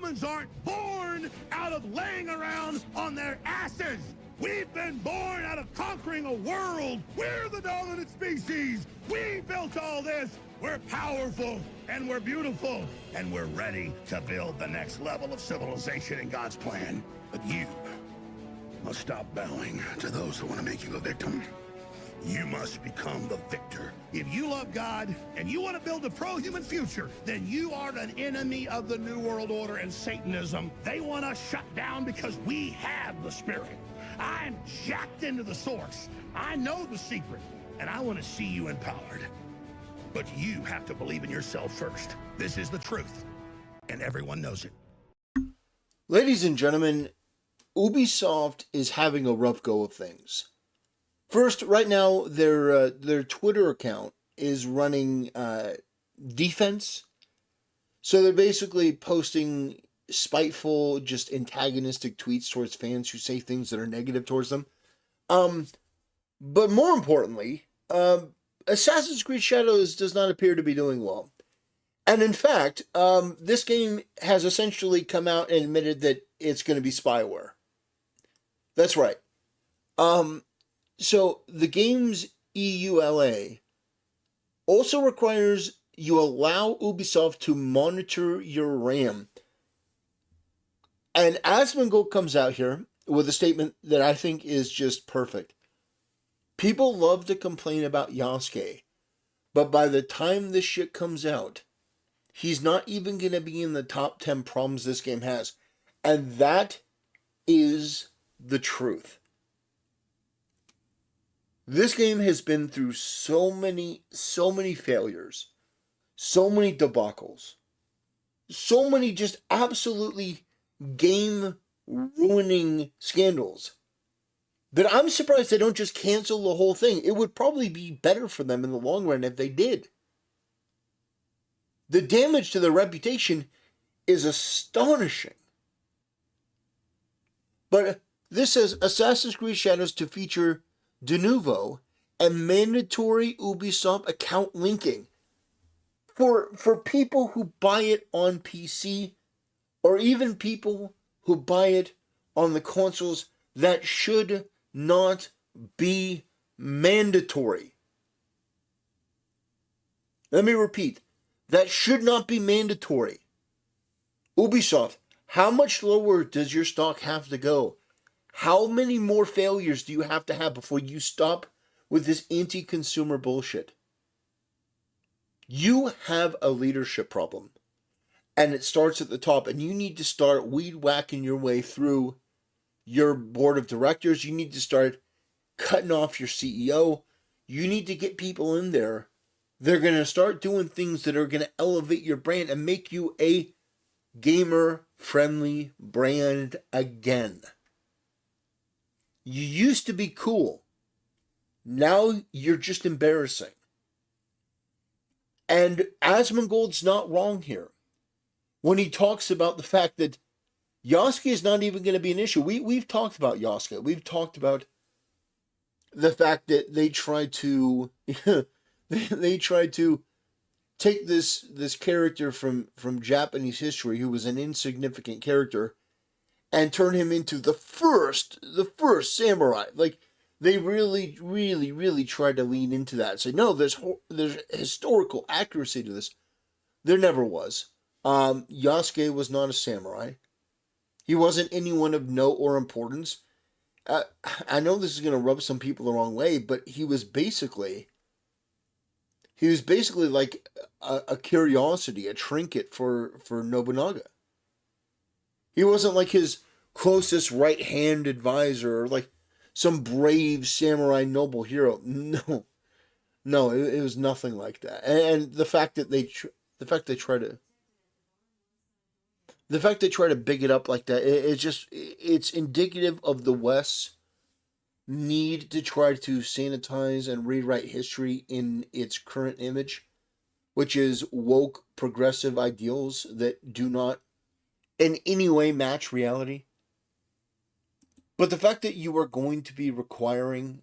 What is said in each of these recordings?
Humans aren't born out of laying around on their asses. We've been born out of conquering a world. We're the dominant species. We built all this. We're powerful, and we're beautiful, and we're ready to build the next level of civilization in God's plan. But you must stop bowing to those who want to make you a victim. You must become the victor. If you love God and you want to build a pro-human future, then you are an enemy of the New World Order and Satanism. They want us shut down because we have the spirit. I'm jacked into the source. I know the secret, and I want to see you empowered. But you have to believe in yourself first. This is the truth, and everyone knows it. Ladies and gentlemen, Ubisoft is having a rough go of things. First, right now, their Twitter account is running defense. So they're basically posting spiteful, just antagonistic tweets towards fans who say things that are negative towards them. But more importantly, Assassin's Creed Shadows does not appear to be doing well. And in fact, this game has essentially come out and admitted that it's going to be Spyware. That's right. So the game's EULA also requires you allow Ubisoft to monitor your RAM. And Asmongold comes out here with a statement that I think is just perfect. People love to complain about Yasuke, but by the time this shit comes out, he's not even going to be in the top 10 problems this game has. And that is the truth. This game has been through so many failures, so many debacles, so many just absolutely game-ruining scandals that I'm surprised they don't just cancel the whole thing. It would probably be better for them in the long run if they did. The damage to their reputation is astonishing. But this says Assassin's Creed Shadows to feature de novo and mandatory Ubisoft account linking for people who buy it on PC or even people who buy it on the consoles. That should not be mandatory. Let me repeat. That should not be mandatory. Ubisoft, how much lower does your stock have to go? How many more failures do you have to have before you stop with this anti-consumer bullshit? You have a leadership problem. And it starts at the top. And you need to start weed whacking your way through your board of directors. You need to start cutting off your CEO. You need to get people in there. They're going to start doing things that are going to elevate your brand and make you a gamer-friendly brand again. You used to be cool. Now you're just embarrassing. And Asmongold's not wrong here when he talks about the fact that Yasuke is not even going to be an issue. We've talked about Yasuke. We've talked about the fact that they tried to they tried to take this character from Japanese history, who was an insignificant character, and turn him into the first samurai. Like, they really tried to lean into that. Say, no, there's historical accuracy to this. There never was. Yasuke was not a samurai. He wasn't anyone of note or importance. I know this is going to rub some people the wrong way, but he was basically like a curiosity, a trinket for Nobunaga. He wasn't like his closest right-hand advisor or like some brave samurai noble hero. No, it was nothing like that. And the fact that they try to big it up like that, it's indicative of the West's need to try to sanitize and rewrite history in its current image, which is woke progressive ideals that do not in any way match reality. But the fact that you are going to be requiring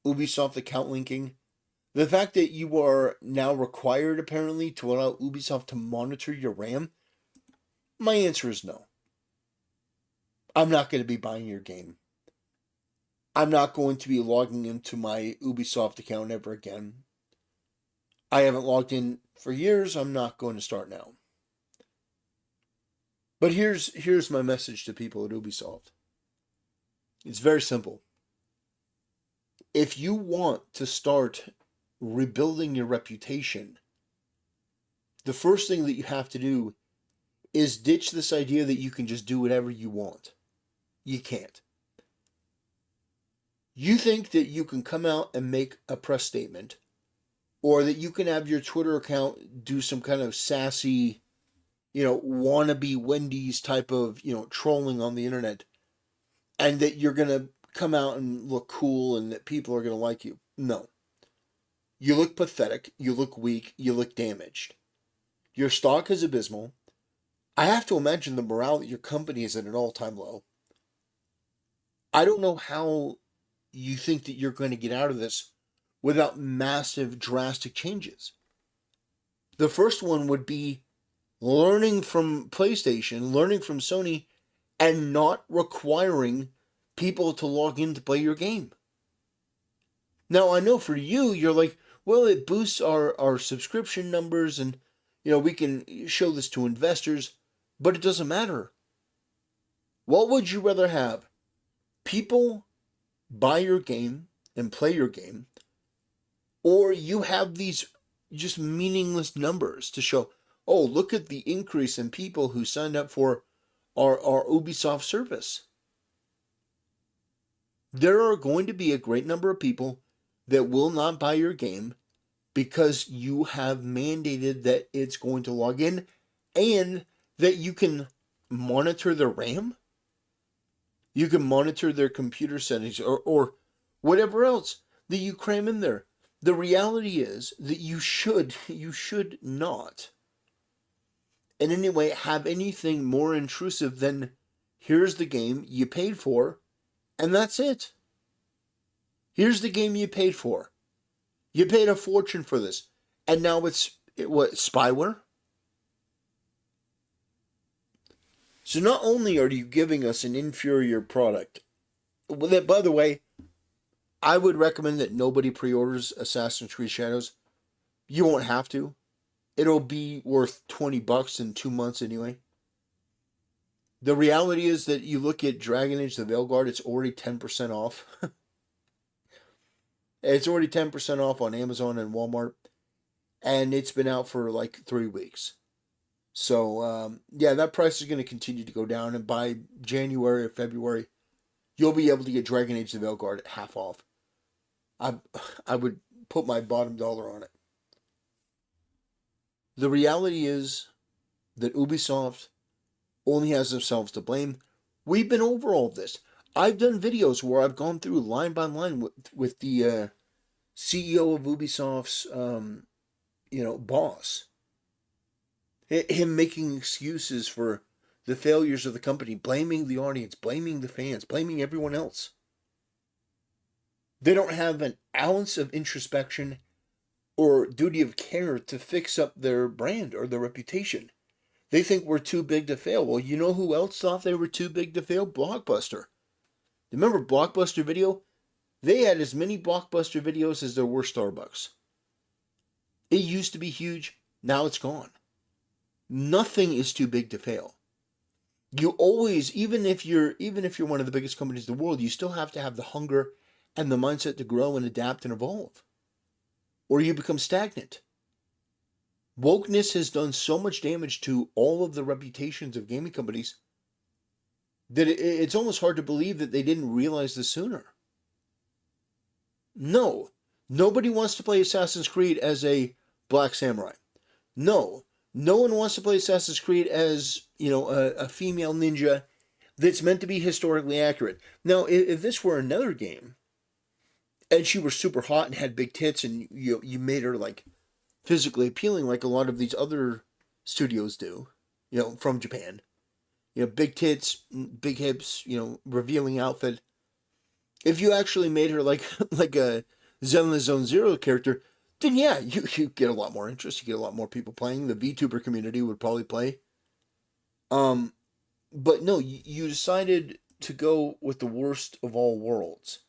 Ubisoft account linking, the fact that you are now required apparently to allow Ubisoft to monitor your RAM, My answer is no. I'm not going to be buying your game. I'm not going to be logging into my Ubisoft account ever again. I haven't logged in for years. I'm not going to start now. But here's my message to people at Ubisoft. It's very simple. If you want to start rebuilding your reputation, the first thing that you have to do is ditch this idea that you can just do whatever you want. You can't. You think that you can come out and make a press statement, or that you can have your Twitter account do some kind of sassy, wannabe Wendy's type of, trolling on the internet, and that you're going to come out and look cool and that people are going to like you. No. You look pathetic, you look weak, you look damaged. Your stock is abysmal. I have to imagine the morale at your company is at an all-time low. I don't know how you think that you're going to get out of this without massive, drastic changes. The first one would be learning from PlayStation, learning from Sony, and not requiring people to log in to play your game. Now, I know for you, you're like, well, it boosts our subscription numbers and, we can show this to investors, but it doesn't matter. What would you rather have? People buy your game and play your game, or you have these just meaningless numbers to show, oh, look at the increase in people who signed up for our Ubisoft service. There are going to be a great number of people that will not buy your game because you have mandated that it's going to log in and that you can monitor their RAM. You can monitor their computer settings or whatever else that you cram in there. The reality is that you should not in any way have anything more intrusive than here's the game you paid for, and that's it. Here's the game you paid for. You paid a fortune for this, and now it's spyware? So not only are you giving us an inferior product, by the way, I would recommend that nobody pre-orders Assassin's Creed Shadows. You won't have to. It'll be worth $20 in 2 months anyway. The reality is that you look at Dragon Age the Veilguard, it's already 10% off. It's already 10% off on Amazon and Walmart. And it's been out for like 3 weeks. So, that price is going to continue to go down. And by January or February, you'll be able to get Dragon Age the Veilguard at half off. I would put my bottom dollar on it. The reality is that Ubisoft only has themselves to blame. We've been over all of this. I've done videos where I've gone through line by line with the CEO of Ubisoft's, boss. Him making excuses for the failures of the company, blaming the audience, blaming the fans, blaming everyone else. They don't have an ounce of introspection or duty of care to fix up their brand or their reputation. They think we're too big to fail. Well, you know who else thought they were too big to fail? Blockbuster. Remember Blockbuster Video? They had as many Blockbuster videos as there were Starbucks. It used to be huge. Now it's gone. Nothing is too big to fail. You always, even if you're one of the biggest companies in the world, you still have to have the hunger and the mindset to grow and adapt and evolve, or you become stagnant. Wokeness has done so much damage to all of the reputations of gaming companies that it's almost hard to believe that they didn't realize this sooner. No, nobody wants to play Assassin's Creed as a black samurai. No one wants to play Assassin's Creed as, a female ninja that's meant to be historically accurate. Now, if this were another game, and she were super hot and had big tits, and you made her like physically appealing like a lot of these other studios do, from Japan. Big tits, big hips, revealing outfit. If you actually made her like a Zenless Zone Zero character, then yeah, you get a lot more interest. You get a lot more people playing. The VTuber community would probably play. But no, you decided to go with the worst of all worlds.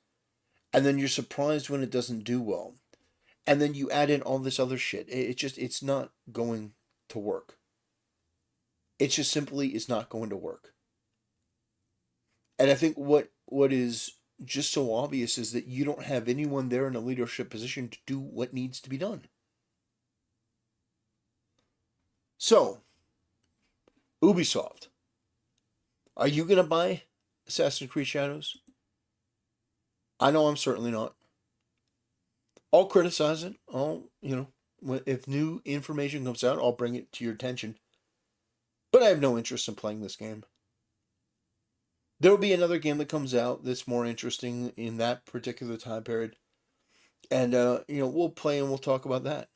And then you're surprised when it doesn't do well. And then you add in all this other shit. It's not going to work. It just simply is not going to work. And I think what is just so obvious is that you don't have anyone there in a leadership position to do what needs to be done. So, Ubisoft, are you going to buy Assassin's Creed Shadows? I know I'm certainly not. I'll criticize it. If new information comes out, I'll bring it to your attention. But I have no interest in playing this game. There will be another game that comes out that's more interesting in that particular time period. And, we'll play and we'll talk about that.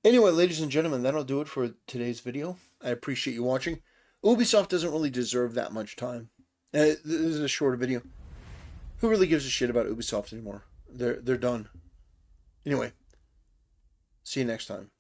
Anyway, ladies and gentlemen, that'll do it for today's video. I appreciate you watching. Ubisoft doesn't really deserve that much time. This is a shorter video. Who really gives a shit about Ubisoft anymore? They're done. Anyway, see you next time.